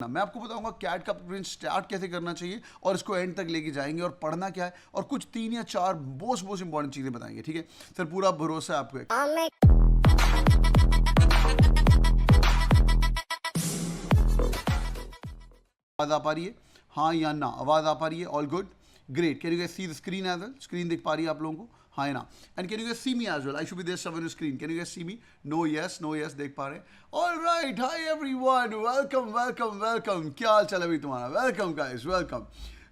मैं आपको बताऊंगा कैट का प्रिपरेशन स्टार्ट कैसे करना चाहिए और इसको एंड तक लेके जाएंगे और पढ़ना क्या है और कुछ 3 या 4 मोस्ट इंपॉर्टेंट चीजें बताएंगे। ठीक है सर, पूरा भरोसा है आपको। आवाज आ पा रही है, हाँ या ना? आवाज आ पा रही है? All good, great. Can you guys see the screen as well? Screen दिख पा रही है आप लोगों को, हाँ या ना? And can you guys see me as well? I should be there somewhere on screen. Can you guys see me? No yes, no yes, देख पा रहे हैं? All right, hi everyone, welcome welcome welcome. क्या हाल चाल है भाई तुम्हारा? Welcome guys, welcome.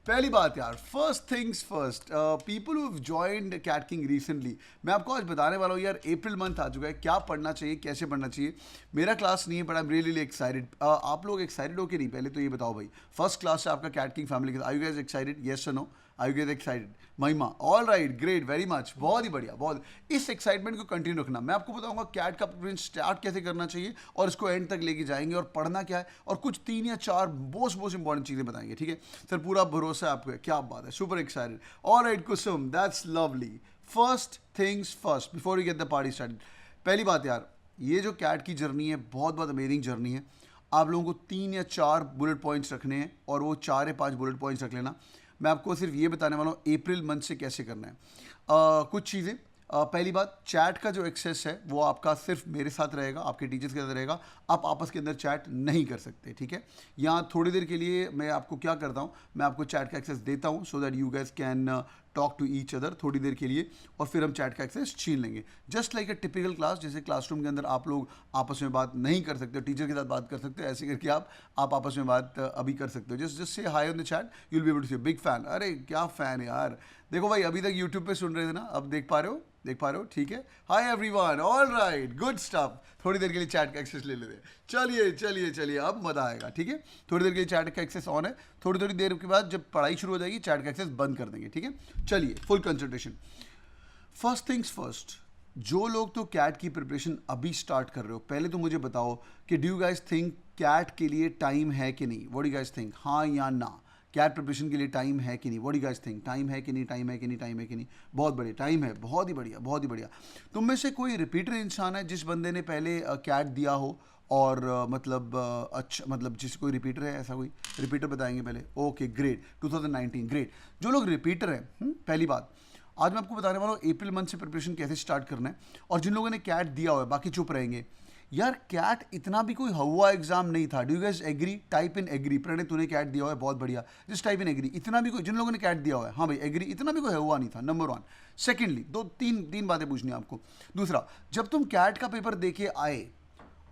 पहली बात यार, first things first, people who joined CAT king recently, मैं आपको आज बताने वाला हूँ यार, अप्रैल मंथ आ चुका है, क्या पढ़ना चाहिए, कैसे पढ़ना चाहिए। मेरा क्लास नहीं है but I am really excited. आप लोग एक्साइटेड हो कि नहीं, पहले तो ये बताओ भाई। फर्स्ट क्लास है आपका कैट किंग फैमिली के साथ, are you guys excited? Yes और no? Are you guys excited? Mahima, all right, great, very much, बहुत ही बढ़िया, बहुत। इस एक्साइटमेंट को कंटिन्यू रखना। मैं आपको बताऊंगा कैट का प्रिपरेशन स्टार्ट कैसे करना चाहिए और इसको एंड तक लेके जाएंगे और पढ़ना क्या है और कुछ 3 या 4 मोस्ट इंपॉर्टेंट चीजें बताएंगे। ठीक है सर, पूरा भरोसा है आपको। क्या बात है, super excited. All right Kusum, that's lovely. First things first, before you get the party started, पहली बात यार, ये जो कैट की जर्नी है बहुत बहुत अमेजिंग जर्नी है। आप लोगों को 3 या 4 बुलेट पॉइंट्स रखने हैं और वो 4 या 5 बुलेट पॉइंट्स रख लेना। मैं आपको सिर्फ ये बताने वाला हूँ अप्रैल मंथ से कैसे करना है। कुछ चीज़ें, पहली बात, चैट का जो एक्सेस है वो आपका सिर्फ मेरे साथ रहेगा, आपके टीचर्स के साथ रहेगा। आप आपस के अंदर चैट नहीं कर सकते। ठीक है, यहाँ थोड़ी देर के लिए मैं आपको क्या करता हूँ, मैं आपको चैट का एक्सेस देता हूँ so that you guys can talk to each other थोड़ी देर के लिए, और फिर हम चैट का एक्सेस छीन लेंगे। Just like a typical class, जैसे क्लासरूम के अंदर आप लोग आपस में बात नहीं कर सकते, टीचर के साथ बात कर सकते हो, ऐसे करके आप आपस में बात अभी कर सकते हो। Just say hi on the chat, you will be able to see. Big fan, अरे क्या फ़ैन यार। देखो भाई, अभी तक यूट्यूब पे सुन रहे थे ना, अब देख पा रहे हो, देख पा रहे हो? ठीक है, hi everyone, all right, good stuff. थोड़ी देर के लिए चैट का एक्सेस ले लेते हैं। चलिए चलिए चलिए, अब मजा आएगा। ठीक है, थोड़ी देर के लिए चैट का एक्सेस ऑन है, थोड़ी थोड़ी देर के बाद जब पढ़ाई शुरू हो जाएगी चैट का एक्सेस बंद कर देंगे। ठीक है, चलिए full concentration. First things first, जो लोग तो कैट की प्रिपरेशन अभी स्टार्ट कर रहे हो, पहले तो मुझे बताओ कि do you guys think CAT के लिए टाइम है कि नहीं? What do you guys think, हाँ या ना? कैट प्रिपरेशन के लिए टाइम है कि नहीं? What do you guys think, time है कि नहीं, टाइम है कि नहीं, टाइम है कि नहीं? बहुत बढ़िया, टाइम है, बहुत ही बढ़िया, बहुत ही बढ़िया। तुम में से कोई रिपीटर इंसान है जिस बंदे ने पहले कैट दिया हो और अच्छा, मतलब जिस कोई रिपीटर है, ऐसा कोई रिपीटर बताएंगे पहले? Okay great, 2019, great. जो लोग रिपीटर हैं, पहली बात, आज मैं आपको बताने वाला हूँ अप्रैल मंथ से प्रिपरेशन कैसे स्टार्ट करना है। और जिन लोगों ने कैट दिया हुआ है, बाकी चुप रहेंगे यार। कैट इतना भी कोई हवा एग्जाम नहीं था। Do you guys agree? Type in agree. Pranay, तूने कैट दिया हुआ है, बहुत बढ़िया, जस्ट टाइप इन एग्री। इतना भी कोई, जिन लोगों ने कैट दिया हुआ है, हाँ भाई एग्री, इतना भी कोई हवा नहीं था, नंबर 1। सेकेंडली, तीन बातें पूछनी है आपको। दूसरा, जब तुम कैट का पेपर देके आए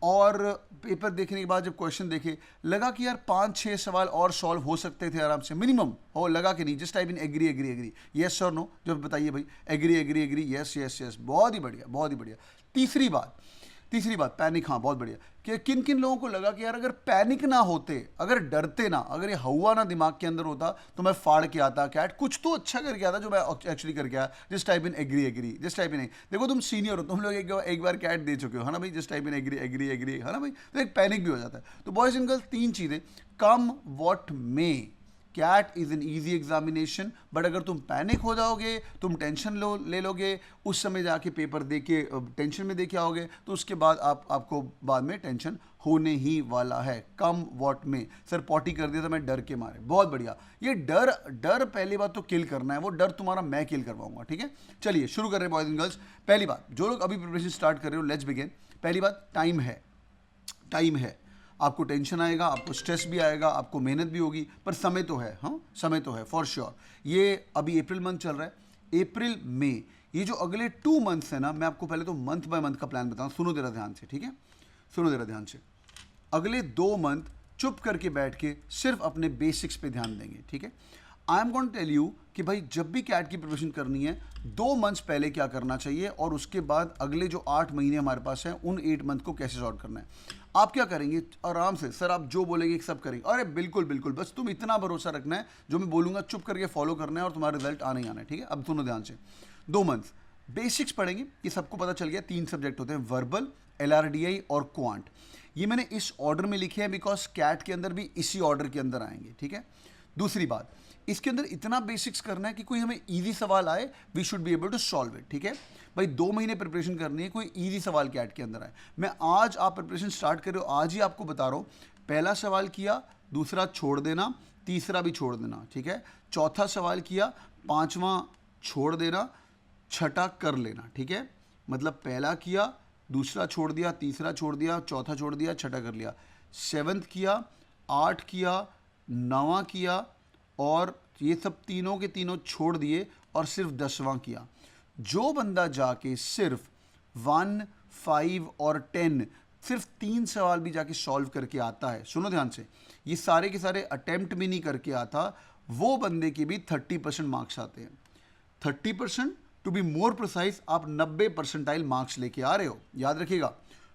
और पेपर देखने के बाद जब क्वेश्चन देखे, लगा कि यार 5-6 सवाल और सॉल्व हो सकते थे आराम से, मिनिमम हो, लगा कि नहीं? Just type in agree agree agree, yes और नो, जब बताइए भाई। Agree agree agree, yes yes yes, बहुत ही बढ़िया, बहुत ही बढ़िया। तीसरी बात, पैनिक, हाँ बहुत बढ़िया। कि किन किन लोगों को लगा कि यार अगर पैनिक ना होते, अगर डरते ना, अगर ये हवा ना दिमाग के अंदर होता तो मैं फाड़ के आता कैट, कुछ तो अच्छा करके आता जो मैं एक्चुअली करके आया। Just type in agree agree, just type in. देखो तुम सीनियर हो, तुम लोग एक बार कैट दे चुके हो, है ना भाई? Just type in agree agree agree, है ना भाई? तो एक पैनिक भी हो जाता है। तो बॉयज एंड गर्ल्स, 3 चीज़ें, come what may, CAT is an easy examination, but अगर तुम पैनिक हो जाओगे, तुम टेंशन ले लोगे, उस समय जाके पेपर दे के टेंशन में दे के आओगे, तो उसके बाद आपको बाद में टेंशन होने ही वाला है। कम वॉट में, सर पॉटी कर दिया था मैं डर के मारे, बहुत बढ़िया। ये डर पहली बात तो किल करना है, वो डर तुम्हारा मैं किल करवाऊंगा। ठीक है, चलिए शुरू कर रहे हैं बॉयज एंड गर्ल्स। पहली बात, जो लोग अभी प्रिपरेशन स्टार्ट कर रहे हो, लेट्स बिगिन। पहली बात, टाइम है, टाइम है। आपको टेंशन आएगा, आपको स्ट्रेस भी आएगा, आपको मेहनत भी होगी, पर समय तो है, हाँ समय तो है फॉर श्योर। ये अभी अप्रैल मंथ चल रहा है, अप्रैल मई, ये जो अगले 2 मंथ्स है ना, मैं आपको पहले तो मंथ बाय मंथ का प्लान बताऊँ, सुनो जरा ध्यान से। ठीक है, सुनो जरा ध्यान से। अगले 2 मंथ चुप करके बैठ के सिर्फ अपने बेसिक्स पे ध्यान देंगे। ठीक है, I am going to tell you कि भाई जब भी कैट की प्रिपरेशन करनी है, 2 मंथ्स पहले क्या करना चाहिए और उसके बाद अगले जो 8 महीने हमारे पास हैं, उन 8 मंथ को कैसे सॉर्ट करना है। आप क्या करेंगे? आराम से, सर आप जो बोलेंगे सब करेंगे। अरे बिल्कुल बिल्कुल, बस तुम इतना भरोसा रखना है, जो मैं बोलूँगा चुप करके फॉलो करना है और तुम्हारा रिजल्ट आना ही आना है। ठीक है, अब सुनो ध्यान से। 2 मंथ्स बेसिक्स पढ़ेंगे, ये सबको पता चल गया। 3 सब्जेक्ट होते हैं, वर्बल, LRDI और क्वांट। ये मैंने इस ऑर्डर में लिखे हैं बिकॉज कैट के अंदर भी इसी ऑर्डर के अंदर आएंगे। ठीक है, दूसरी बात, इसके अंदर इतना बेसिक्स करना है कि कोई हमें इजी सवाल आए, we should be able to solve it. ठीक है भाई, 2 महीने प्रिपरेशन करनी है, कोई इजी सवाल कैट के अंदर आए। मैं आज, आप प्रिपरेशन स्टार्ट कर रहे हो, आज ही आपको बता रहा हूँ, पहला सवाल किया, दूसरा छोड़ देना, तीसरा भी छोड़ देना, ठीक है। चौथा सवाल किया, पांचवा छोड़ देना, छठा कर लेना, ठीक है। मतलब पहला किया, दूसरा छोड़ दिया, तीसरा छोड़ दिया, चौथा छोड़ दिया, छठा कर लिया। 7th किया, 8 किया, 9वां किया, और ये सब तीनों के तीनों छोड़ दिए और सिर्फ 10वां किया। जो बंदा जाके सिर्फ 1, 5 और 10 सिर्फ 3 सवाल भी जाके सॉल्व करके आता है, सुनो ध्यान से, ये सारे के सारे अटेम्प्ट भी नहीं करके आता, वो बंदे के भी 30% मार्क्स आते हैं। 30%, टू बी मोर प्रिसाइज, आप 90 परसेंटाइल मार्क्स लेके आ रहे हो। याद रखिएगा,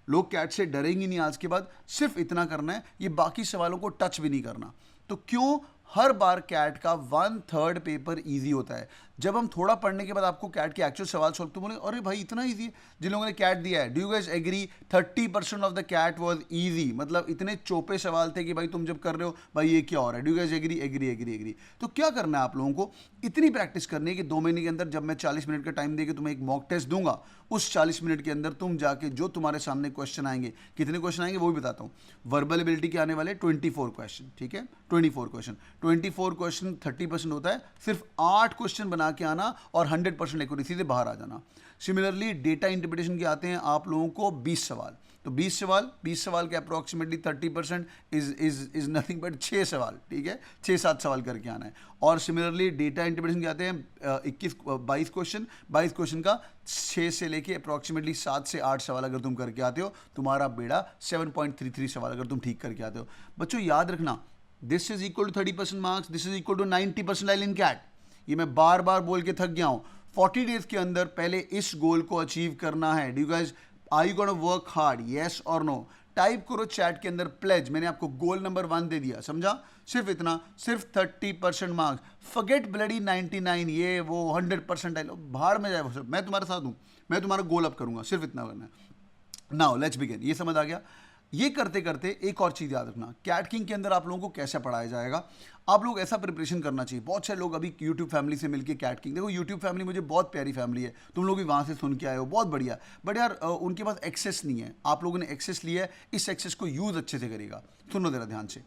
लोग कैट से डरेंगे नहीं आज के बाद, सिर्फ इतना करना है, ये बाकी सवालों को टच भी नहीं करना। तो क्यों हर बार कैट का 1/3 पेपर इजी होता है? जब हम थोड़ा पढ़ने के बाद आपको कैट के एक्चुअल सवाल सॉल्व, तो बोले अरे भाई इतना इजी है। जिन लोगों ने कैट दिया है, do you guys agree 30% of the CAT was easy? मतलब इतने चोपे सवाल थे कि भाई तुम जब कर रहे हो भाई ये क्या हो रहा है। Do you guys agree? Agree agree agree. तो क्या करना है आप लोगों को, इतनी प्रैक्टिस करनी है कि 2 महीने के अंदर जब मैं 40 मिनट का टाइम देके तुम्हें एक मॉक टेस्ट दूंगा, उस 40 मिनट के अंदर तुम जाके जो तुम्हारे सामने क्वेश्चन आएंगे, कितने क्वेश्चन आएंगे वो भी बताता हूँ। वर्बल एबिलिटी के आने वाले 24 क्वेश्चन, ठीक है, 24 क्वेश्चन। 24 क्वेश्चन 30% होता है, सिर्फ 8 क्वेश्चन बना के आना और 100% एक्यूरेसी से बाहर आ जाना। सिमिलरली डेटा इंटरप्रिटेशन के आते हैं आप लोगों को 20 सवाल, तो 20 सवाल के अप्रोक्सीमेटली 30% इज नथिंग बट 6 सवाल, ठीक है, 6-7 सवाल करके आना है। और सिमिलरली डेटा इंटरप्रिटेशन के आते हैं 22 क्वेश्चन का 6 से लेके अप्रोक्सीमेटली 7 से 8 सवाल अगर तुम करके आते हो, तुम्हारा बेड़ा 7.33 सवाल अगर तुम ठीक करके आते हो। बच्चों याद रखना, this is equal to 30% marks, this is equal to 90% in CAT. ये मैं बार बार बोल के थक गया हूँ। 40 डेज के अंदर पहले इस गोल को अचीव करना है। Do you guys, are you gonna work hard, yes और नो? टाइप करो चैट के अंदर प्लेज, मैंने आपको गोल नंबर 1 दे दिया, समझा? सिर्फ इतना, सिर्फ 30% मार्क्स, फॉरगेट ब्लडी 99 ये वो 100% है, भाड़ में जाए वो सब, मैं तुम्हारे साथ हूँ, मैं तुम्हारा गोल अप करूंगा, सिर्फ इतना करना है। Now let's begin. ये समझ आ गया? ये करते करते एक और चीज़ याद रखना, कैट किंग के अंदर आप लोगों को कैसे पढ़ाया जाएगा। आप लोग ऐसा प्रिपरेशन करना चाहिए। बहुत सारे लोग अभी यूट्यूब फैमिली से मिलके कैट किंग, देखो यूट्यूब फैमिली मुझे बहुत प्यारी फैमिली है, तुम लोग भी वहाँ से सुन के आए हो, बहुत बढ़िया। बट यार उनके पास एक्सेस नहीं है, आप लोगों ने एक्सेस लिया है, इस एक्सेस को यूज़ अच्छे से करेगा। सुनो जरा ध्यान से,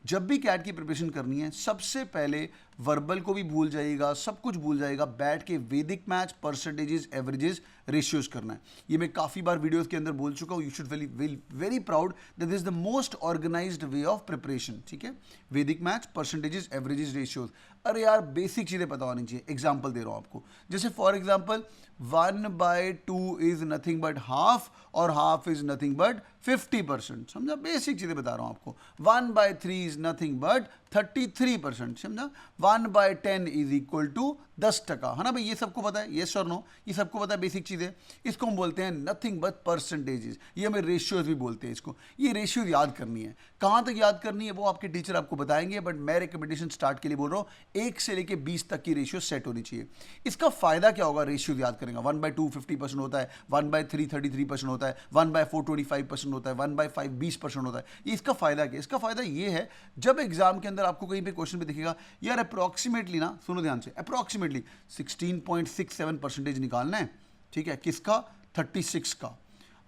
जब भी कैट की प्रिपरेशन करनी है, सबसे पहले वर्बल को भी भूल जाइएगा, सब कुछ भूल जाइएगा, बैठ के वैदिक मैथ्स, परसेंटेजेस, एवरेजेस, रेशियोज करना है। ये मैं काफ़ी बार वीडियोस के अंदर बोल चुका हूँ। You should very proud that this is the most organised way of preparation, ठीक है। वैदिक मैथ्स, परसेंटेजेस, एवरेजेस, रेशियोज, अरे यार बेसिक चीज़ें पता होनी चाहिए। एग्जाम्पल दे रहा हूँ आपको, जैसे for example 1/2 is nothing but half, और हाफ इज नथिंग बट 50%, समझा? बेसिक चीज़ें बता रहा हूँ आपको। 1/3 इज नथिंग बट 33%, समझा? 1/10 इज इक्वल टू 10%, है ना भाई? ये सबको पता है, येस और नो? ये सबको पता है बेसिक चीज़ें। इसको हम बोलते हैं नथिंग बट परसेंटेजेस, ये हमें रेशियोज भी बोलते हैं इसको। ये रेशियोज याद करनी है, कहाँ तक याद करनी है वो आपके टीचर आपको बताएंगे, बट मैं रिकमेंडेशन स्टार्ट के लिए बोल रहा हूँ, 1 से लेके 20 तक की रेशियो सेट होनी चाहिए। इसका फायदा क्या होगा रेशियोज याद करेंगे? 1/2 50% होता है, 1/3 33% होता है, 1/4 25% होता है, 1/5 20% होता है। ये इसका फायदा क्या? इसका फायदा ये है, जब एग्जाम के अंदर आपको कहीं पे क्वेश्चन पे दिखेगा यार अप्रोक्सीमेटली ना, सुनो ध्यान से, अप्रोक्सीमेटली 16.67% निकालना है, ठीक है, किसका? 36 का।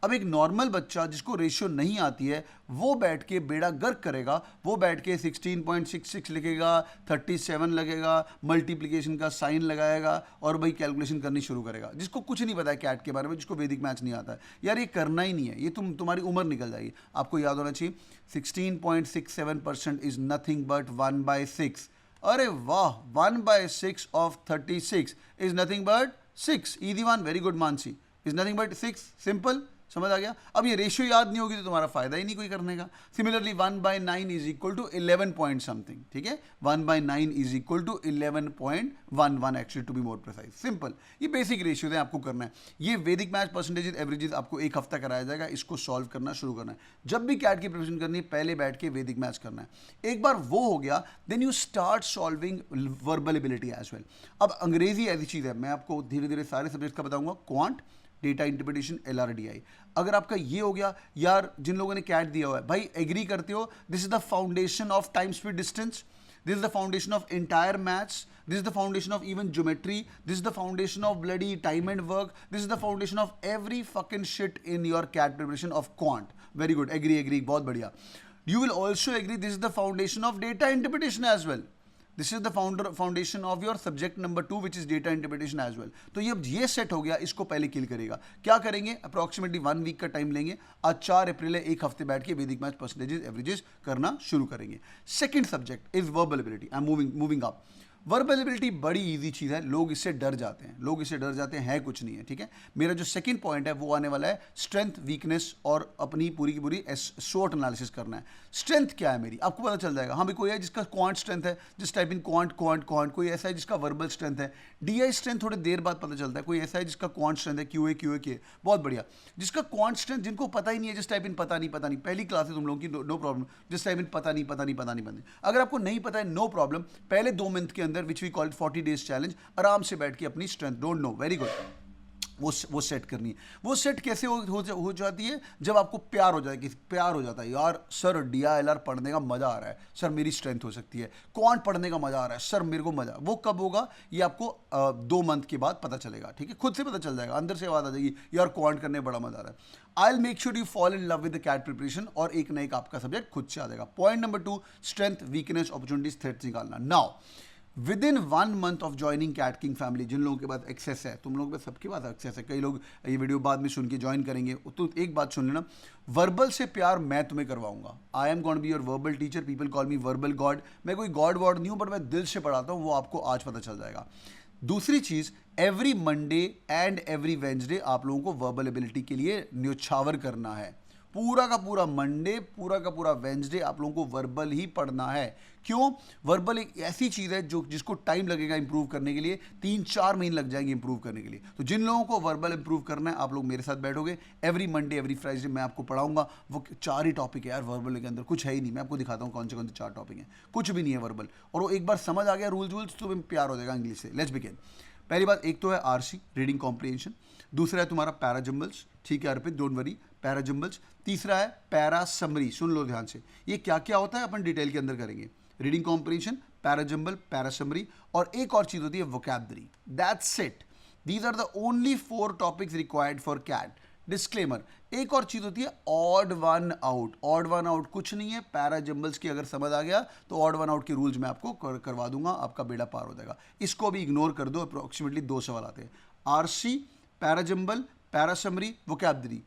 अब एक नॉर्मल बच्चा जिसको रेशियो नहीं आती है, वो बैठ के बेड़ा गर्क करेगा, वो बैठ के 16.66 लिखेगा, 37 लगेगा, मल्टीप्लिकेशन का साइन लगाएगा और भाई कैलकुलेशन करनी शुरू करेगा, जिसको कुछ नहीं पता है कैट के बारे में, जिसको वैदिक मैथ्स नहीं आता है। यार ये करना ही नहीं है, ये तुम्हारी उम्र निकल जाएगी। आपको याद होना चाहिए 16.67% इज नथिंग बट 1/6। अरे वाह, 1/6 of 36 is nothing but 6, easy one, very good Mansi, is nothing but 6, simple, समझ आ गया? अब ये रेशियो याद नहीं होगी तो तुम्हारा फायदा ही नहीं कोई करने का। Similarly 1/9 is equal to 11 point something, ठीक है, 1/9 is equal to 11.11 actually, to be more precise. Simple, ये बेसिक रेशियो है, आपको करना है। ये वैदिक मैथ्स, परसेंटेजेस, एवरेजेस आपको 1 हफ्ता कराया जाएगा, इसको सॉल्व करना शुरू करना है। जब भी कैट की प्रिपरेशन करनी है, पहले बैठ के वैदिक मैथ्स करना है। एक बार वो हो गया, then you start solving verbal ability as well. अब अंग्रेजी ऐसी चीज़ है, मैं आपको धीरे धीरे सारे सब्जेक्ट का बताऊंगा, क्वांट, डेटा इंटरप्रिटेशन, LRDI। अगर आपका ये हो गया, यार जिन लोगों ने कैट दिया हुआ है, भाई एग्री करते हो, this is the foundation of time speed distance, this is the foundation of entire maths, this is the foundation of even geometry, this is the foundation of bloody time and work, this is the foundation of every fucking shit in your CAT preparation of quant. Very good, agree, बहुत बढ़िया। You will also agree this is the foundation of data interpretation as well. This is the foundation of your subject number 2 which is data interpretation as well. तो ये set हो गया, इसको पहले किल करेगा. क्या करेंगे? अप्रोक्सीमेटली 1 वीक का टाइम लेंगे. आज 4 अप्रैल है, एक हफ्ते बैठ के वैदिक मैथ्स परसेंटेजेस एवरेजेस करना शुरू करेंगे. Second subject is verbal ability. I am moving up. Verbal ability बड़ी इजी चीज़ है, लोग इससे डर जाते हैं, है कुछ नहीं है, ठीक है. मेरा जो सेकंड पॉइंट है वो आने वाला है स्ट्रेंथ, वीकनेस और अपनी पूरी की पूरी शॉर्ट एनालिसिस करना है. स्ट्रेंथ क्या है मेरी, आपको पता चल जाएगा. हाँ भाई, कोई है जिसका क्वांट स्ट्रेंथ है, जिस टाइप इन क्वांट, कोई ऐसा है जिसका वर्बल स्ट्रेंथ है. डीआई स्ट्रेंथ थोड़ी देर बाद पता चलता है. कोई ऐसा है जिसका क्वांट स्ट्रेंथ है, क्यूए के, बहुत बढ़िया. जिसका क्वांट स्ट्रेंथ जिनको पता ही नहीं है, जिस टाइप इन पता नहीं, पहली क्लास है तुम लोगों की, नो प्रॉब्लम. जिस टाइप इन पता नहीं. अगर आपको नहीं पता है, नो प्रॉब्लम. पहले 2 मंथ के अंदर which we called 40 days challenge, आराम से बैठ के अपनी strength, don't know, very good, वो सेट करनी है. वो सेट कैसे हो जाती है? जब आपको प्यार हो जाता है, यार सर DILR पढ़ने का मजा आ रहा है, सर मेरी स्ट्रेंथ हो सकती है. क्वांट पढ़ने का मजा आ रहा है, सर मेरे को मजा. वो कब होगा? ये आपको 2 मंथ के बाद पता चलेगा, ठीक है. खुद से पता चल जाएगा, अंदर से आवाज आ जाएगी, यार क्वांट करने बड़ा मजा आ रहा है. I will make sure you fall in love with the CAT preparation, और एक ना एक आपका सब्जेक्ट खुद से आ जाएगा. Point number 2, strength, weakness, opportunities, threats निकालना. Now within 1 month of joining CAT king family, जिन लोगों के पास एक्सेस है, तुम लोगों के सबके पास एक्सेस है, कई लोग ये वीडियो बाद में सुन के ज्वाइन करेंगे, तो एक बात सुन लेना, वर्बल से प्यार मैं तुम्हें करवाऊंगा. I am going to be your verbal teacher, people call me verbal god. मैं कोई गॉड वॉड नहीं हूँ, बट मैं दिल से पढ़ाता हूँ, वो आपको आज पता चल जाएगा. दूसरी चीज, every Monday and every Wednesday आप लोगों को वर्बल एबिलिटी के लिए न्योछावर करना है. पूरा का पूरा मंडे, पूरा का पूरा वेंसडे आप लोगों को वर्बल ही पढ़ना है. क्यों? वर्बल एक ऐसी चीज़ है जिसको टाइम लगेगा इंप्रूव करने के लिए, 3-4 महीने लग जाएंगे इंप्रूव करने के लिए. तो जिन लोगों को वर्बल इंप्रूव करना है, आप लोग मेरे साथ बैठोगे, एवरी मंडे एवरी फ्राइडे मैं आपको पढ़ाऊंगा. वो 4 ही टॉपिक है यार, वर्बल के अंदर कुछ है ही नहीं. मैं आपको दिखाता हूँ कौन से 4 टॉपिक हैं, कुछ भी नहीं है वर्बल. और वो एक बार समझ आ गया रूल्स तो प्यार हो जाएगा इंग्लिश से. Let's begin. पहली बात, एक तो है RC, रीडिंग कॉम्प्रिहेंशन. दूसरा है तुम्हारा पैराजम्बल्स, ठीक है अर्पित, डोंट वरी, पैराजम्बल्स. तीसरा है पैरा समरी. सुन लो ध्यान से, ये क्या क्या होता है अपन डिटेल के अंदर करेंगे. Reading comprehension, para jumble, para summary, और एक और चीज होती है vocabulary. That's it. These are the only 4 topics required for CAT. Disclaimer, एक और चीज होती है odd one out. Odd one out कुछ नहीं है, पैराजम्बल्स की अगर समझ आ गया तो ऑड वन आउट के रूल्स मैं आपको करवा दूंगा, आपका बेड़ा पार हो जाएगा. इसको भी इग्नोर कर दो. अप्रोक्सीमेटली 2 सवाल आते हैं. RC, पैराजम्बल, पैरासमरी, वोकैबुलरी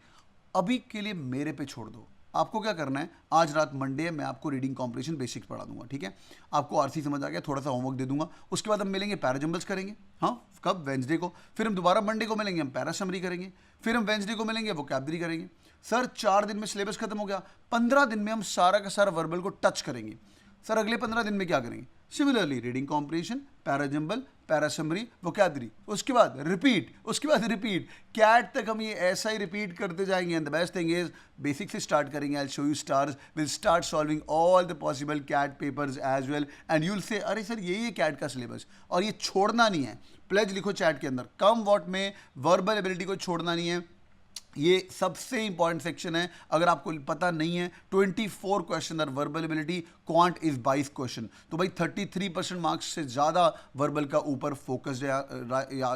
अभी के लिए मेरे पे छोड़ दो. आपको क्या करना है, आज रात मंडे है, मैं आपको रीडिंग कॉम्प्रिहेंशन बेसिक्स पढ़ा दूंगा, ठीक है. आपको RC समझ आ गया, थोड़ा सा होमवर्क दे दूंगा. उसके बाद हम मिलेंगे, पैराजम्बल्स करेंगे. हाँ, कब? वेंसडे को. फिर हम दोबारा मंडे को मिलेंगे, हम पैरासमरी करेंगे. फिर हम वेंसडे को मिलेंगे, वोकैबुलरी करेंगे. सर 4 दिन में सिलेबस खत्म हो गया, 15 दिन में हम सारा का सारा वर्बल को टच करेंगे. सर अगले 15 दिन में क्या करेंगे? Similarly reading comprehension, parajumble, parasummary, vocabulary. उसके बाद रिपीट. कैट तक हम ये ऐसा ही रिपीट करते जाएंगे. And the best thing is, basic से स्टार्ट करेंगे. I will show you stars, will start solving all the possible CAT papers as well, and you will say अरे सर यही है कैट का सिलेबस. और ये छोड़ना नहीं है. प्लेज लिखो चैट के अंदर, कम वॉट में वर्बल एबिलिटी को छोड़ना नहीं है. ये सबसे इंपॉर्टेंट सेक्शन है. अगर आपको पता नहीं है, 24 question are verbal ability, quant is 22 question. तो भाई 33% मार्क्स से ज़्यादा वर्बल का ऊपर फोकस है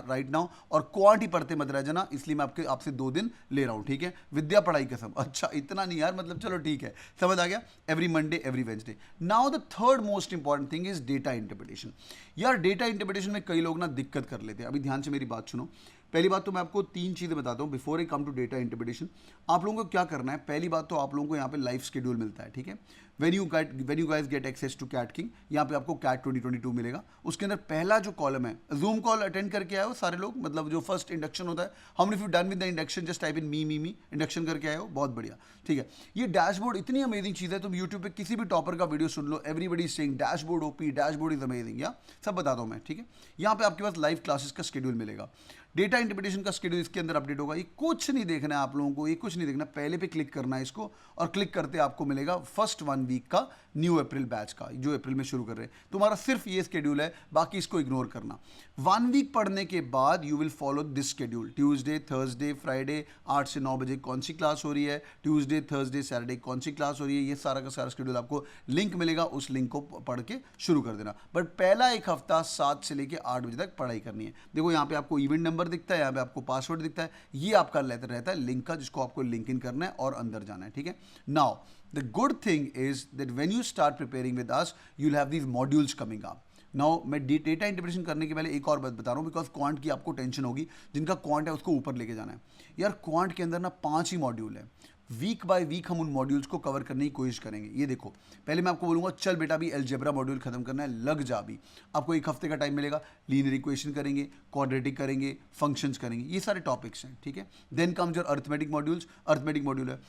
राइट नाउ. और क्वांट ही पढ़ते मत रह जाना, इसलिए मैं आपसे 2 दिन ले रहा हूँ, ठीक है. विद्या पढ़ाई कसम. अच्छा इतना नहीं यार, मतलब चलो ठीक है, समझ आ गया. Every Monday every Wednesday. Now the third most important thing is data interpretation. यार डेटा इंटरप्रिटेशन में कई लोग ना दिक्कत कर लेते हैं. अभी ध्यान से मेरी बात सुनो. पहली बात तो मैं आपको 3 चीज़ें बताता हूँ before I come to data interpretation. आप लोगों को क्या करना है, पहली बात तो आप लोगों को यहाँ पे लाइव शेड्यूल मिलता है, ठीक है. When you guys get access to Cat King, यहाँ पे आपको कैट 2022 मिलेगा. उसके अंदर पहला जो कॉलम है, जूम कॉल अटेंड करके आए हो सारे लोग, मतलब जो फर्स्ट इंडक्शन होता है. How many of you done with the induction? Just type in me induction करके आए हो, बहुत बढ़िया, ठीक है. ये डैशबोर्ड इतनी अमेजिंग चीज़ है, तुम यूट्यूब पे किसी भी टॉपर का video soon low, everybody is saying dashboard OP, dashboard is amazing. या सब बताता हूँ मैं, ठीक है. यहाँ पे आपके पास लाइव क्लासेस का शेड्यूल मिलेगा. डेटा इंटरप्रिटेशन का शेड्यूल इसके अंदर अपडेट होगा. ये कुछ नहीं देखना है आप लोगों को, ये कुछ नहीं देखना. पहले पे क्लिक करना है इसको, और क्लिक करते आपको मिलेगा फर्स्ट 1 वीक का न्यू अप्रैल बैच का, जो अप्रैल में शुरू कर रहे हैं. तुम्हारा सिर्फ ये शेड्यूल है, बाकी इसको इग्नोर करना. 1 वीक पढ़ने के बाद you will follow this schedule. Tuesday, Thursday, Friday 8 से 9 बजे कौन सी क्लास हो रही है, ट्यूसडे, थर्सडे, सैटरडे कौन सी क्लास हो रही है, ये सारा का सारा शेड्यूल आपको लिंक मिलेगा. उस लिंक को पढ़ के शुरू कर देना. बट पहला एक हफ्ता 7 से लेकर 8 बजे तक पढ़ाई करनी है. देखो यहाँ पे आपको इवेंट नंबर दिखता है, यहाँ पे आपको पासवर्ड दिखता है, ये आपका लेटर रहता है लिंक का, जिसको आपको लिंक इन करना है और अंदर जाना है, ठीक है. Now the good thing is that when you start preparing with us you will have these modules coming up. Now मैं डेटा इंटरप्रिटेशन करने के पहले एक और बात बता रहा हूँ, बिकॉज क्वांट की आपको टेंशन होगी. जिनका क्वांट है उसको ऊपर लेके जाना है. यार क्वांट के अंदर ना 5 ही मॉड्यूल है. वीक बाय वीक हम उन मॉड्यूल्स को कवर करने की कोशिश करेंगे. ये देखो, पहले मैं आपको बोलूँगा चल बेटा भी अलजेब्रा मॉड्यूल खत्म करना है, लग जा भी. आपको एक हफ्ते का टाइम मिलेगा. लीनियर इक्वेशन करेंगे, क्वाड्रेटिक करेंगे, फंक्शंस करेंगे, ये सारे टॉपिक्स हैं. ठीक है. Then comes your arithmetic modules. Arithmetic module है,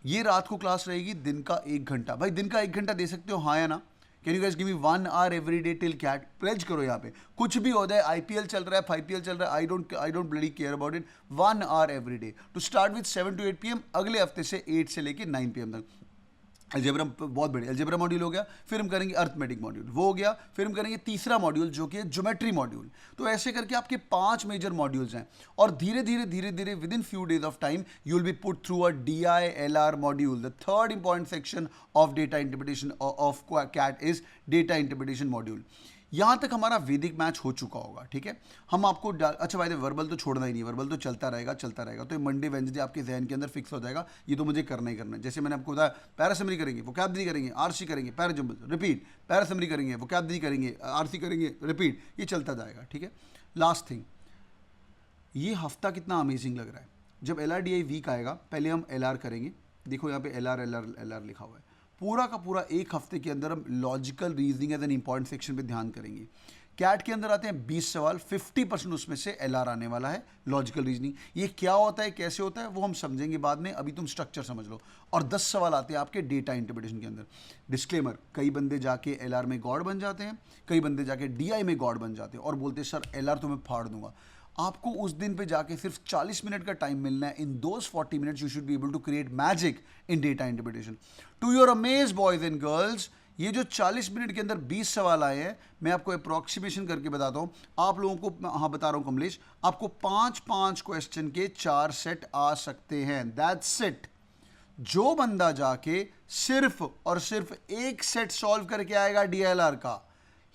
ये रात को क्लास रहेगी, दिन का 1 घंटा. भाई दिन का 1 घंटा दे सकते हो, हाँ या ना? Can you guys give me 1 hour every day till CAT? Pledge करो यहाँ पे. कुछ भी हो जाए, IPL चल रहा है, 5PL चल रहा है, I don't bloody care about it. 1 hour every day to start with 7 to 8 PM. अगले हफ्ते से 8 से लेके 9 PM तक. अलजेब्रा बहुत बढ़िया. अलजेब्रा मॉड्यूल हो गया, फिर हम करेंगे अर्थमेटिक मॉड्यूल, वो हो गया. फिर हम करेंगे तीसरा मॉड्यूल जो कि है ज्योमेट्री मॉड्यूल. तो ऐसे करके आपके 5 मेजर मॉड्यूल्स हैं. और धीरे धीरे within few days of time you will be put through a DILR module. The third important section of data interpretation of CAT is data interpretation module. यहाँ तक हमारा वैदिक मैच हो चुका होगा. ठीक है. हम आपको अच्छा भाई वर्बल तो छोड़ना ही नहीं, वर्बल तो चलता रहेगा. तो ये मंडे वेंसडे आपके जहन के अंदर फिक्स हो जाएगा, ये तो मुझे करना ही करना है. जैसे मैंने आपको बताया, पैरासमरी करेंगे, वोकैबुलरी करेंगे, RC करेंगे, पैराजम्बल रिपीट, पैरासमरी करेंगे, वोकैबुलरी करेंगे, RC करेंगे, रिपीट, ये चलता जाएगा. ठीक है. लास्ट थिंग, ये हफ्ता कितना अमेजिंग लग रहा है. जब LRDI वीक आएगा, पहले हम LR करेंगे. देखो यहाँ पे LR लिखा हुआ है. पूरा का पूरा एक हफ्ते के अंदर हम logical reasoning as an important section पे ध्यान करेंगे. कैट के अंदर आते हैं 20 सवाल, 50% उसमें से LR आने वाला है, लॉजिकल रीजनिंग. ये क्या होता है, कैसे होता है, वो हम समझेंगे बाद में. अभी तुम स्ट्रक्चर समझ लो. और 10 सवाल आते हैं आपके डेटा इंटरप्रिटेशन के अंदर. डिस्क्लेमर, कई बंदे जाके LR में गॉड बन जाते हैं, कई बंदे जाके DI में गॉड बन जाते हैं और बोलते हैं सर LR तो मैं फाड़ दूंगा. आपको उस दिन पे जाके सिर्फ 40 मिनट का टाइम मिलना है. In those 40 minutes you should be able to create magic in data interpretation. To your amaze boys and girls, ये जो 40 मिनट के अंदर 20 सवाल आए हैं, मैं आपको अप्रॉक्सीमेशन करके बताता हूँ आप लोगों को. हाँ बता रहा हूँ कमलेश, आपको 5-5 क्वेश्चन के 4 सेट आ सकते हैं. That's it. जो बंदा जाके सिर्फ और सिर्फ एक सेट सॉल्व करके आएगा DILR का,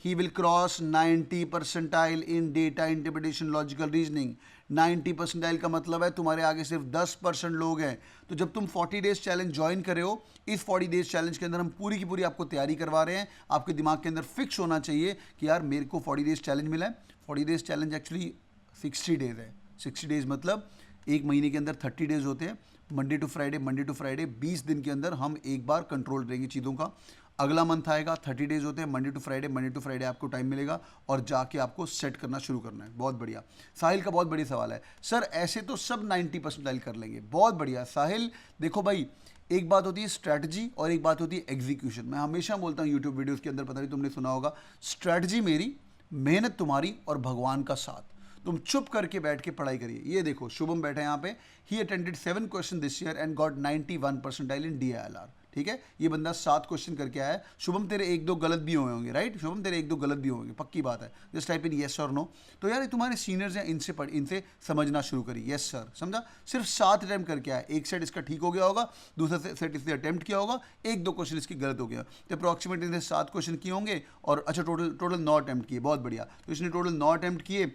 he will cross 90 percentile in data interpretation logical reasoning. 90 percentile का मतलब है तुम्हारे आगे सिर्फ 10% लोग हैं. तो जब तुम 40 डेज चैलेंज ज्वाइन करे हो, इस 40 डेज चैलेंज के अंदर हम पूरी की पूरी आपको तैयारी करवा रहे हैं. आपके दिमाग के अंदर फिक्स होना चाहिए कि यार मेरे को 40 डेज चैलेंज मिला है. 40 डेज चैलेंज एक्चुअली 60 डेज है. 60 डेज मतलब एक महीने के अंदर 30 डेज होते हैं. मंडे टू फ्राइडे 20 दिन के अंदर हम एक बार कंट्रोल करेंगे चीज़ों का. अगला मंथ आएगा, 30 डेज होते हैं. मंडे टू फ्राइडे आपको टाइम मिलेगा और जाके आपको सेट करना शुरू करना है. बहुत बढ़िया. साहिल का बहुत बढ़िया सवाल है, सर ऐसे तो सब 90% कर लेंगे. बहुत बढ़िया साहिल. देखो भाई, एक बात होती है स्ट्रैटेजी और एक बात होती है एग्जीक्यूशन. मैं हमेशा बोलता हूँ यूट्यूब वीडियोज़ के अंदर, पता नहीं तुमने सुना होगा, स्ट्रैटेजी मेरी, मेहनत तुम्हारी और भगवान का साथ. तुम चुप करके बैठ के पढ़ाई करिए. ये देखो शुभम बैठा है यहाँ पे. He attended 7 question this year and got 91 percentile in DILR. ठीक है. ये बंदा 7 क्वेश्चन करके आया है. शुभम तेरे 1-2 गलत भी हुए होंगे, राइट? शुभम तेरे 1-2 गलत भी होंगे, पक्की बात है. जस्ट टाइप इन येस और नो. तो यार तुम्हारे सीनियर्स हैं, इनसे समझना शुरू करिए. येस सर, समझा. सिर्फ 7 अटैम्प्ट करके आया. एक सेट इसका ठीक हो गया होगा, दूसरा सेट इसने अटैम्प्ट किया होगा, 1-2 क्वेश्चन इसकी गलत हो गया. तो अप्रॉक्सीमेटली इसने 7 क्वेश्चन किए होंगे और अच्छा टोटल 9 अटैम्प्ट किए. बहुत बढ़िया. तो इसने टोटल 9 अटैम्प्ट किए,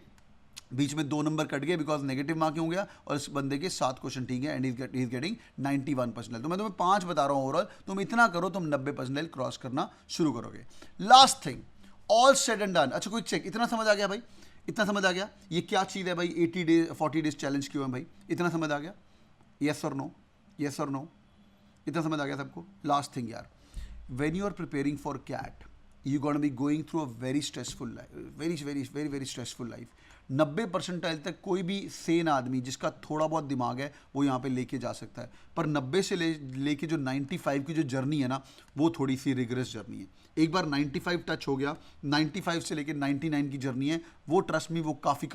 बीच में 2 नंबर कट गए बिकॉज नेगेटिव मार्किंग हो गया, और इस बंदे के 7 क्वेश्चन ठीक है एंड इज गेटिंग 91%. तो मैं तुम्हें 5 बता रहा हूँ ओवरऑल. तुम इतना करो, तुम 90% क्रॉस करना शुरू करोगे. Last thing, all said and done. अच्छा क्विक चेक, इतना समझ आ गया भाई? इतना समझ आ गया ये क्या चीज़ है भाई? 40 डेज चैलेंज क्यों है भाई? इतना समझ आ गया? येस और नो? येस और नो? इतना समझ आ गया सबको? लास्ट थिंग यार, when you are preparing for CAT, you gonna be going through a very stressful life, very stressful life. 90 percentile तक कोई भी सेन आदमी जिसका थोड़ा बहुत दिमाग है वो यहाँ पे लेके जा सकता है. पर 90 से लेके जो 95 की जो जर्नी है ना, वो थोड़ी सी रिग्रेस जर्नी है. एक बार 95 टच हो गया, 95 से लेके 99 की जर्नी है, वो ट्रस्ट मी वो काफ़ी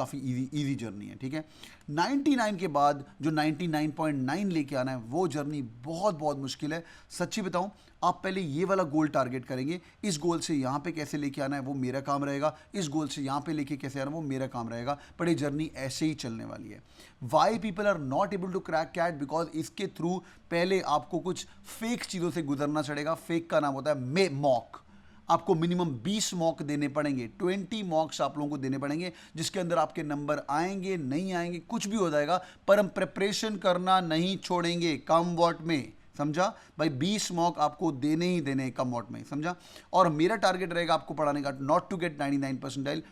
इजी जर्नी है. ठीक है. 99 के बाद जो 99.9 लेके आना है, वो जर्नी बहुत मुश्किल है. सच्ची बताऊँ, आप पहले ये वाला गोल टारगेट करेंगे. इस गोल से यहाँ पे कैसे लेके आना है वो मेरा काम रहेगा, इस गोल से यहाँ पे लेके कैसे आना है वो मेरा काम रहेगा. पर ये जर्नी ऐसे ही चलने वाली है. Why people are not able to crack CAT? Because इसके थ्रू पहले आपको कुछ फेक चीज़ों से गुजरना चढ़ेगा. फेक का नाम होता है मॉक. आपको मिनिमम 20 मॉक देने पड़ेंगे, 20 मॉक्स आप लोगों को देने पड़ेंगे, जिसके अंदर आपके नंबर आएंगे नहीं आएंगे कुछ भी हो जाएगा, पर हम प्रिपरेशन करना नहीं छोड़ेंगे, कम वॉट में. समझा भाई? 20 मॉक आपको देने ही देने हैं कम वॉट में, समझा? और मेरा टारगेट रहेगा आपको पढ़ाने का not to get 99 percentile,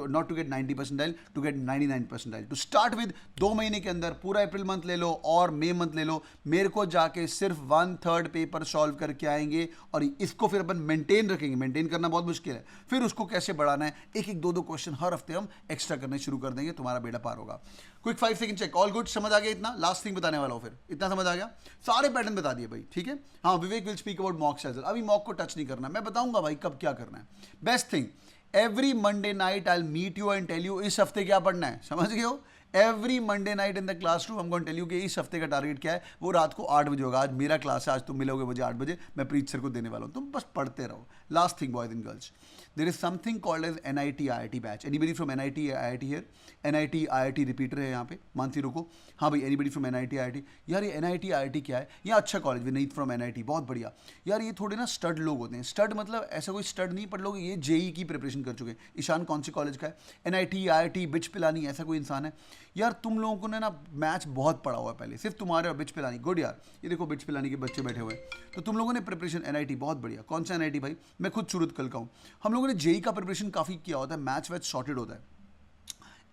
not to get 90 percentile, to get 99 percentile. To start with 2 महीने के अंदर पूरा अप्रैल मंथ ले लो और मई मंथ ले लो, मेरे को जाके सिर्फ 1/3 पेपर सॉल्व करके आएंगे और इसको फिर अपन मेंटेन रखेंगे। मेंटेन करना बहुत मुश्किल है, फिर उसको कैसे बढ़ाना है, एक एक 2-2 क्वेश्चन हर हफ्ते हम एक्स्ट्रा करने शुरू कर देंगे, तुम्हारा बेड़ा पार होगा। Quick 5 second check, all good? समझ आ गया इतना? लास्ट थिंग बताने वाला हूं, फिर इतना समझ आ गया? सारे पैटर्न बता दिए भाई, ठीक है? हाँ, Vivek will speak about mock as well. अभी मॉक को टच नहीं करना, मैं बताऊंगा भाई कब क्या करना है। Best thing, every Monday night I will meet you and tell you इस हफ्ते क्या पढ़ना है, समझ गए हो? Every Monday night in the classroom हम गोइंग टेल यू कि इस हफ्ते का टारगेट क्या है। वो रात को 8 बजे होगा। आज मेरा क्लास है, आज तुम मिलोगे मुझे 8 बजे, मैं प्रीत सर को देने वाला हूँ, तुम बस पढ़ते रहो। Last thing boys and girls, there is something called as NIT IIT batch. Anybody from NIT IIT here? NIT IIT repeater है यहाँ पे, मानसी रुको। हाँ भाई, एनीबडी फ्रॉम NIT IIT? यार ये NIT IIT क्या है? ये अच्छा कॉलेज, विनीत फ्रॉम NIT, बहुत बढ़िया। यार ये थोड़े ना स्टड लोग होते हैं। स्टड मतलब ऐसा कोई स्टड नहीं, पर लोग ये JEE की प्रिपरेशन कर चुके हैं। ईशान कौन से कॉलेज का है? NIT IIT बिच पिलानी, ऐसा कोई इंसान है? यार तुम लोगों को ना मैच बहुत पढ़ा हुआ है पहले, सिर्फ तुम्हारे और बिच पिलानी। गुड यार, ये देखो बिच पिलानी के बच्चे बैठे हुए हैं, तो तुम लोगों ने प्रिपरेशन NIT बहुत बढ़िया। कौन सा NIT भाई? मैं खुद सूरत कल का हूँ। हम लोगों ने JEE का प्रिपरेशन काफ़ी किया होता है, मैच वैच सॉर्टेड होता है।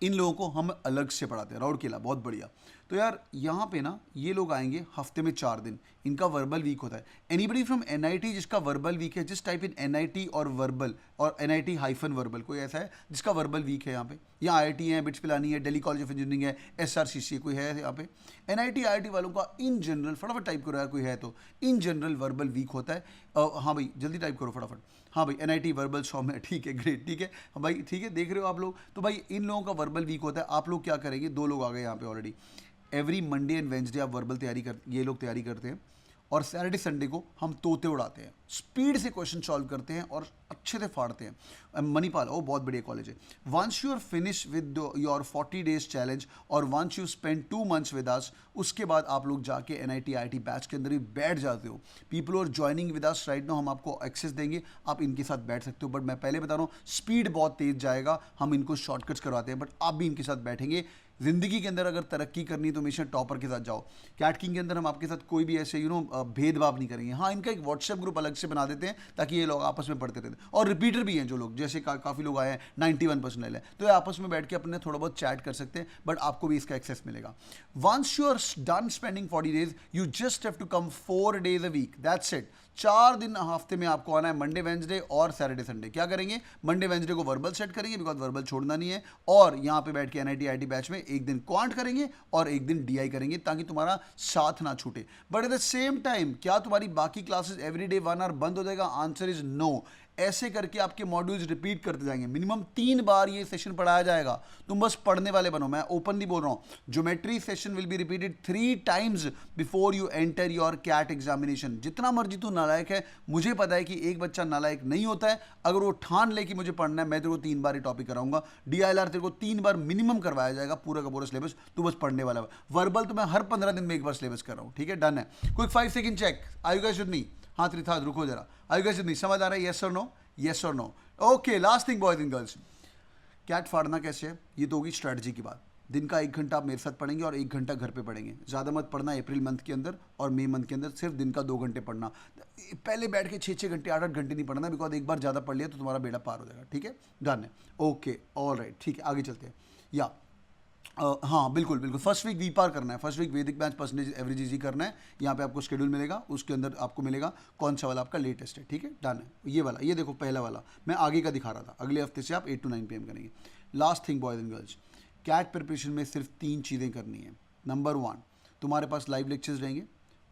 इन लोगों को हम अलग से पढ़ाते हैं, राउरकेला, बहुत बढ़िया। तो यार यहाँ पे ना ये लोग आएंगे हफ्ते में 4 दिन, इनका वर्बल वीक होता है। एनीबडी फ्रॉम NIT जिसका वर्बल वीक है, जिस टाइप इन NIT और वर्बल और NIT हाइफन वर्बल, कोई ऐसा है जिसका वर्बल वीक है यहाँ पे? यहाँ IIT है, बिट्स पिलानी है, दिल्ली कॉलेज ऑफ इंजीनियरिंग है, SRCC कोई है यहाँ पे? NIT IIT वालों का इन जनरल, फटाफट टाइप करो यार कोई है तो, इन जनरल वर्बल वीक होता है। हाँ भाई जल्दी टाइप करो फटाफट। हाँ भाई NIT वर्बल 100 में, ठीक है, ग्रेट, ठीक है भाई, ठीक है, देख रहे हो आप लोग? तो भाई इन लोगों का वर्बल वीक होता है। आप लोग क्या करेंगे? 2 लोग आ गए यहाँ पे already. Every Monday and Wednesday आप वर्बल ये लोग तैयारी करते हैं, और सैटरडे संडे को हम तोते उड़ाते हैं, स्पीड से क्वेश्चन सॉल्व करते हैं और अच्छे से फाड़ते हैं। मणिपाल, ओ बहुत बढ़िया कॉलेज है। Once you are finish with your 40 days challenge और once you spend 2 months with us, उसके बाद आप लोग जाके NIT IIT बैच के अंदर भी बैठ जाते हो। People are joining with us right now, हम आपको एक्सेस देंगे, आप इनके साथ बैठ सकते हो। बट मैं पहले बता रहा हूँ, स्पीड बहुत तेज जाएगा, हम इनको शॉर्टकट्स करवाते हैं, बट आप भी इनके साथ बैठेंगे। जिंदगी के अंदर अगर तरक्की करनी है तो हमेशा टॉपर के साथ जाओ। कैट किंग के अंदर हम आपके साथ कोई भी ऐसे भेदभाव नहीं करेंगे। हाँ, इनका एक व्हाट्सएप ग्रुप अलग से बना देते हैं ताकि ये लोग आपस में पढ़ते रहते हैं, और रिपीटर भी हैं जो लोग, जैसे काफ़ी लोग आए हैं 91% है, तो ये आपस में बैठ के अपने थोड़ा बहुत चैट कर सकते हैं, बट आपको भी इसका एक्सेस मिलेगा। Once you are done spending 40 days, you just have to come 4 days a week, that's it. 4 दिन हफ्ते में आपको आना है, मंडे वेंसडे और सैटरडे संडे। क्या करेंगे? मंडे वेंसडे को वर्बल सेट करेंगे, बिकॉज वर्बल छोड़ना नहीं है, और यहाँ पे बैठ के NIT IIT बैच में एक दिन क्वांट करेंगे और एक दिन DI करेंगे, ताकि तुम्हारा साथ ना छूटे। But at the same time क्या तुम्हारी बाकी क्लासेस एवरीडे 1 hour बंद हो जाएगा? Answer is no. ऐसे करके आपके मॉड्यूल्स रिपीट करते जाएंगे, मिनिमम 3 बार ये सेशन पढ़ाया जाएगा। तुम बस पढ़ने वाले बनो, मैं ओपनली बोल रहा हूँ। Geometry session will be repeated 3 times before you enter your CAT examination. जितना मर्जी तू नालायक है, मुझे पता है कि एक बच्चा नालायक नहीं होता है। अगर वो ठान ले कि मुझे पढ़ना है, मैं तेरे को 3 बार ही टॉपिक कराऊंगा। DILR तेरे को 3 बार मिनिमम करवाया जाएगा, पूरा का पूरा सिलेबस, तू बस पढ़ने वाला है। वर्बल तो मैं हर 15 दिन में एक बार सिलेबस कर रहा हूँ, ठीक है, डन है। Quick 5 second check, are you guys with me? हाँ त्रिथाद रुको जरा, are you guys with me? समझ आ रहा है? यस और नो? यस और no? Okay, last thing boys and girls, CAT फाड़ना कैसे है, ये तो होगी स्ट्रैटेजी की बात। दिन का 1 घंटा आप मेरे साथ पढ़ेंगे और 1 घंटा घर पे पढ़ेंगे। ज़्यादा मत पढ़ना अप्रैल मंथ के अंदर और मई मंथ के अंदर, सिर्फ दिन का 2 घंटे पढ़ना। पहले बैठ के 6-6 घंटे 8-8 घंटे नहीं पढ़ना, बिकॉज एक बार ज़्यादा पढ़ लिया तो तुम्हारा बेड़ा पार हो जाएगा, ठीक है, डन है। ओके, ऑल राइट, ठीक है, आगे चलते हैं। या हाँ बिल्कुल बिल्कुल, फर्स्ट वीक वीपार करना है, फर्स्ट वीक वैदिक मैथ्स परसेंटेज एवरेज इजी करना है। यहाँ पे आपको शेड्यूल मिलेगा, उसके अंदर आपको मिलेगा कौन सा वाला आपका लेटेस्ट है, ठीक है, डन है। ये वाला, ये देखो पहला वाला मैं आगे का दिखा रहा था, अगले हफ्ते से आप 8 to 9 PM करेंगे। Last thing boys and girls, CAT preparation में सिर्फ 3 चीज़ें करनी है। नंबर 1, तुम्हारे पास लाइव लेक्चर्स रहेंगे,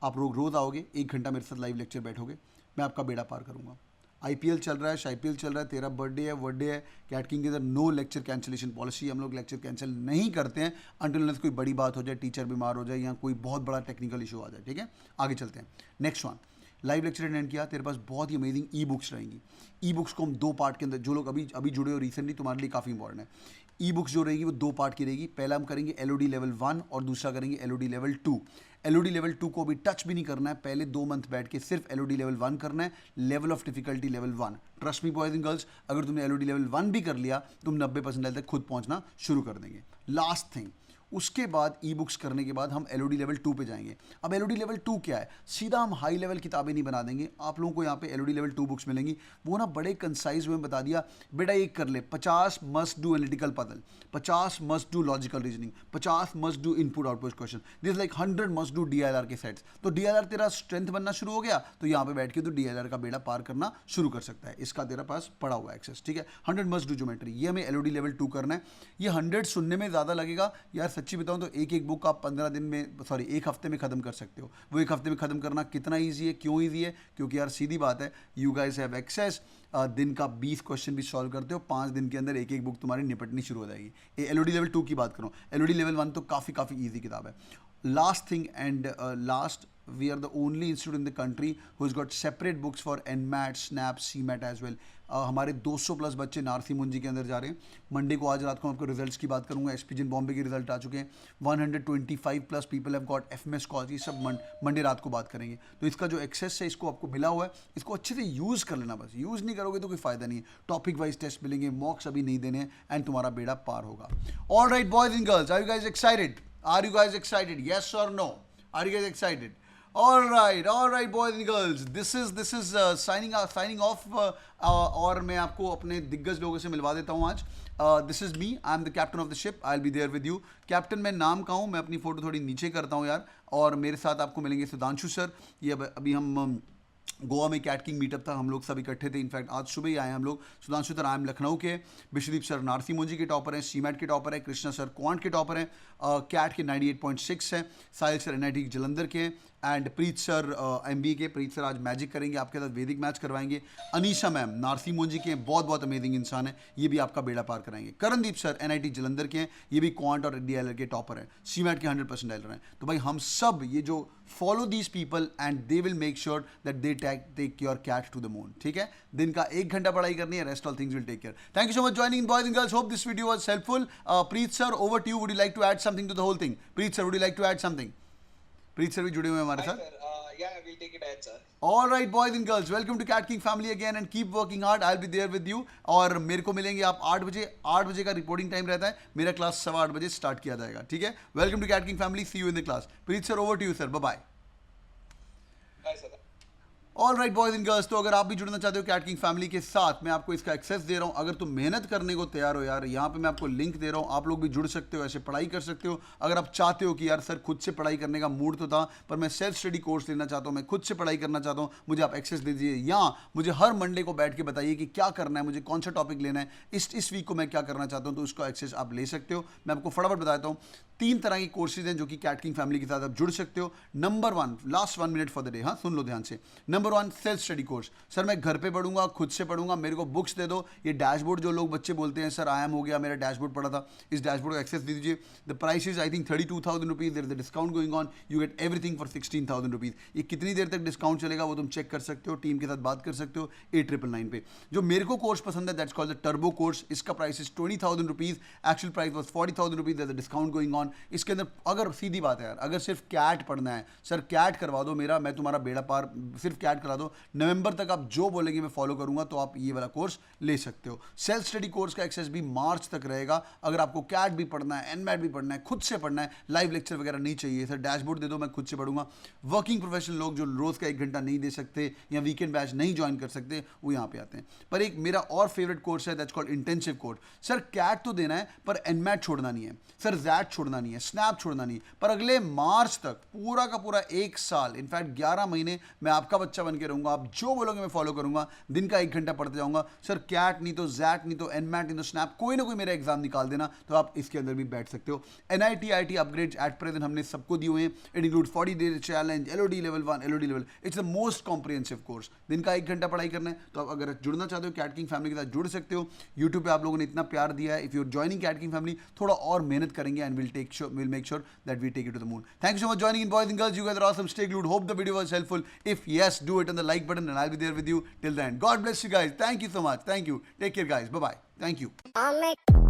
आप लोग रोज़ आओगे, 1 घंटा मेरे साथ लाइव लेक्चर बैठोगे, मैं आपका बेड़ा पार करूँगा। IPL चल रहा है, IPL चल रहा है, तेरा बर्थडे है, कैट किंग के अंदर नो लेक्चर कैंसिलेशन पॉलिसी, हम लोग लेक्चर कैंसिल नहीं करते हैं अंटिल अनलेस कोई बड़ी बात हो जाए, टीचर बीमार हो जाए या कोई बहुत बड़ा टेक्निकल इशू आ जाए, ठीक है। आगे चलते हैं, next one, live lecture attend किया, तेरे पास बहुत ही अमेजिंग ई बुक्स रहेंगी। ई बुक्स को हम 2 पार्ट के अंदर, जो लोग अभी जुड़े हो रिसेंटली, तुम्हारे लिए काफ़ी इंपॉर्टेंट है। ई बुक्स जो रहेगी वो 2 पार्ट की रहेगी। पहला हम करेंगे LOD लेवल 1 और दूसरा करेंगे LOD लेवल 2। LOD लेवल 2 को भी टच भी नहीं करना है, पहले 2 मंथ बैठ के सिर्फ LOD लेवल 1 करना है, level of difficulty level 1। Trust me boys and girls, अगर तुमने LOD लेवल 1 भी कर लिया, तुम 90% तक खुद पहुंचना शुरू कर देंगे। लास्ट थिंग, उसके बाद ई बुक्स करने के बाद हम LOD लेवल 2 पे जाएंगे। अब LOD लेवल 2 क्या है, सीधा हम हाई लेवल किताबें नहीं बना देंगे, आप लोगों को यहाँ पे LOD लेवल 2 बुक्स मिलेंगी। वो ना बड़े कंसाइज में बता दिया, बेटा एक कर ले, 50 must do analytical puzzle, 50 must do logical reasoning, 50 must do input output question, this like 100 must do DLR के सेट्स। तो DLR तेरा स्ट्रेंथ बनना शुरू हो गया, तो यहाँ पे बैठ के तो DLR का बेड़ा पार करना शुरू कर सकता है, इसका तेरा पास पड़ा हुआ एक्सेस, ठीक है। 100 मस्ट डू ज्योमेट्री, ये हमें LOD लेवल 2 करना है। ये 100 सुनने में ज़्यादा लगेगा यार, सच्ची बताऊँ तो एक बुक आप 15 दिन में, सॉरी एक हफ्ते में खत्म कर सकते हो। वो एक हफ्ते में खत्म करना कितना ईजी है, क्यों ईजी है, क्योंकि यार सीधी बात है, यू गाइस हैव एक्सेस, दिन का 20 क्वेश्चन भी सॉल्व करते हो, 5 दिन के अंदर एक बुक तुम्हारी निपटनी शुरू हो जाएगी। ये LOD लेवल 2 की बात करूँ, LOD लेवल 1 तो काफ़ी ईजी किताब है। Last thing and last, we are the only institute in the country who's got separate books for NMAT, SNAP, CMAT as well. हमारे 200 प्लस बच्चे नारसी मुंजी के अंदर जा रहे हैं। मंडे को, आज रात को आपको रिजल्ट्स की बात करूंगा, SPGN बॉम्बे के रिजल्ट आ चुके हैं। 125 plus people have got FMS cause, ये सब मंडे रात को बात करेंगे। तो इसका जो एक्सेस है, इसको आपको मिला हुआ है, इसको अच्छे से यूज़ कर लेना, बस यूज़ नहीं करोगे तो कोई फायदा नहीं है। टॉपिक वाइज टेस्ट मिलेंगे, मॉक्स अभी नहीं देने हैं, एंड तुम्हारा बेड़ा पार होगा। All right boys and girls, are you guys excited? Are you guys excited? Yes और no? Are you guys excited? all right boys and girls, this is signing off, और मैं आपको अपने दिग्गज लोगों से मिलवा देता हूँ आज। This is me, I am the captain of the ship, I will be there with you. Captain मैं नाम का हूँ, मैं अपनी फोटो थोड़ी नीचे करता हूँ यार, और मेरे साथ आपको मिलेंगे सुधांशु सर। ये अभी हम गोवा में कैट किंग मीटअप था, हम लोग सब इकट्ठे थे, इनफैक्ट आज सुबह ही आए हम लोग। Sudhanshu sir I am Lucknow के, विश्वदीप सर नारसी मुंजी के टॉपर हैं, CMAT के टॉपर हैं, कृष्णा सर क्वांट के टॉपर हैं, कैट के 98.6 हैं, साहिल सर NIT जलंधर के हैं, एंड प्रीत सर MBA के। प्रीत सर आज मैजिक करेंगे, आपके साथ वैदिक मैच करवाएंगे। अनीशा मैम नारसी मुंजी के हैं, बहुत अमेजिंग इंसान है, ये भी आपका बेड़ा पार कराएंगे। करणदीप सर NIT जलंधर के हैं, ये भी क्वांट और DLR के टॉपर हैं, CMAT के 100% डायलर हैं। तो भाई हम सब ये जो follow these people and they will make sure that they take your CAT to the moon, ठीक है। दिन का 1 घंटा पढ़ाई करनी है, rest all things will take care. Thank you so much joining boys and girls, hope this video was helpful. Preet sir over to you, would you like to add something to the whole thing? Preet sir would you like to add something? Preet sir भी जुड़े हुए हैं हमारे साथ। Yeah, we'll take it ahead, sir. All right, boys and girls, welcome to Cat King family again and keep working hard. I'll be there with you. और मेरे को मिलेंगे आप 8 बजे। 8 बजे का रिपोर्टिंग टाइम रहता है, मेरा क्लास 8:15 बजे स्टार्ट किया जाएगा, ठीक है। Welcome to Cat King family, see you in the class. Preet sir over to you sir, bye bye. Bye, sir. All right boys and girls, तो अगर आप भी जुड़ना चाहते हो कैट किंग फैमिली के साथ, मैं आपको इसका एक्सेस दे रहा हूँ। अगर तुम मेहनत करने को तैयार हो यार, यहाँ पे मैं आपको लिंक दे रहा हूँ, आप लोग भी जुड़ सकते हो, ऐसे पढ़ाई कर सकते हो। अगर आप चाहते हो कि यार सर खुद से पढ़ाई करने का मूड तो था, पर मैं सेल्फ स्टडी कोर्स लेना चाहता हूँ, मैं खुद से पढ़ाई करना चाहता हूँ, मुझे आप एक्सेस दे दीजिए, या मुझे हर मंडे को बैठ के बताइए कि क्या करना है, मुझे कौन सा टॉपिक लेना है, इस वीक को मैं क्या करना चाहता हूँ, तो उसका एक्सेस आप ले सकते हो। मैं आपको फटाफट बताता हूँ, 3 तरह की कोर्सेज हैं जो कि कैट किंग फैमिली के साथ आप जुड़ सकते हो। Number 1, last 1 minute for the day, हाँ सुन लो ध्यान से। Number 1 self study course. Sir मैं घर पे पढ़ूंगा, खुद से पढ़ूंगा, मेरे को बुक्स दे दो। ये डैशबोर्ड जो लोग बच्चे बोलते हैं सर IIM हो गया, मेरा डैशबोर्ड पड़ा था, इस डैशबोर्ड का एक्सेस दे दीजिए। The price is I think 32,000 rupees, there is the discount going on, you get everything for 16,000 rupees. ये कितनी देर तक डिस्काउंट चलेगा वो तुम चेक कर सकते हो, टीम के साथ बात कर सकते हो 8999 पे। जो मेरे को कोर्स पसंद है that's called the turbo course, इसका price is 20,000 rupees, actual price was 40,000 rupees, there is the discount going on. इसके अंदर अगर सीधी बात है यार, अगर सिर्फ कैट पढ़ना है, सर कैट करवा दो मेरा, मैं तुम्हारा बेड़ा पार, सिर्फ कैट करा दो, नवंबर तक आप जो बोलेंगे मैं फॉलो करूंगा, तो आप ये वाला कोर्स ले सकते हो। सेल्फ स्टडी कोर्स का एक्सेस भी मार्च तक रहेगा। अगर आपको कैट भी पढ़ना है, NMAT भी पढ़ना है, खुद से पढ़ना है, लाइव लेक्चर वगैरह नहीं चाहिए, सर डैशबोर्ड दे दो मैं खुद से पढ़ूंगा। वर्किंग प्रोफेशनल लोग जो रोज का 1 घंटा नहीं दे सकते या वीकेंड बैच नहीं ज्वाइन कर सकते, वो यहाँ पे आते हैं। पर एक मेरा और फेवरेट कोर्स है that's called intensive course. Sir CAT तो देना है पर NMAT छोड़ना नहीं है, सर ZAT छोड़ना नहीं है, स्नैप छोड़ना नहीं है, पर अगले मार्च तक पूरा का पूरा 1 साल, इनफैक्ट 11 महीने मैं आपका बच्चा बन के रहूंगा, आप जो बोलोगे मैं फॉलो करूंगा, दिन का 1 घंटा पढ़ते जाऊंगा। सर कैट नहीं तो ZAT नहीं तो NMAT नहीं तो स्नैप, कोई ना कोई मेरा एग्जाम निकाल देना, तो आप इसके अंदर भी बैठ सकते हो। NIT IIT upgrade at present हमने सबको दिए हुए हैं। It include 40 days challenge, LOD level 1, LOD level, it's the most comprehensive course. दिन का 1 घंटा पढ़ाई करना है, तो आप अगर जुड़ना चाहते हो कैट किंग फैमिली के साथ जुड़ सकते हो। यूट्यूब पे आप लोगों ने इतना प्यार दिया है, if you are joining Cat king family, थोड़ा और मेहनत करेंगे and will make sure that we take it to the moon. Thank you so much joining in, boys and girls. You guys are awesome. Stay glued. Hope the video was helpful. If yes, do it on the like button and I'll be there with you till the end. God bless you guys. Thank you so much. Thank you. Take care, guys. Bye-bye. Thank you.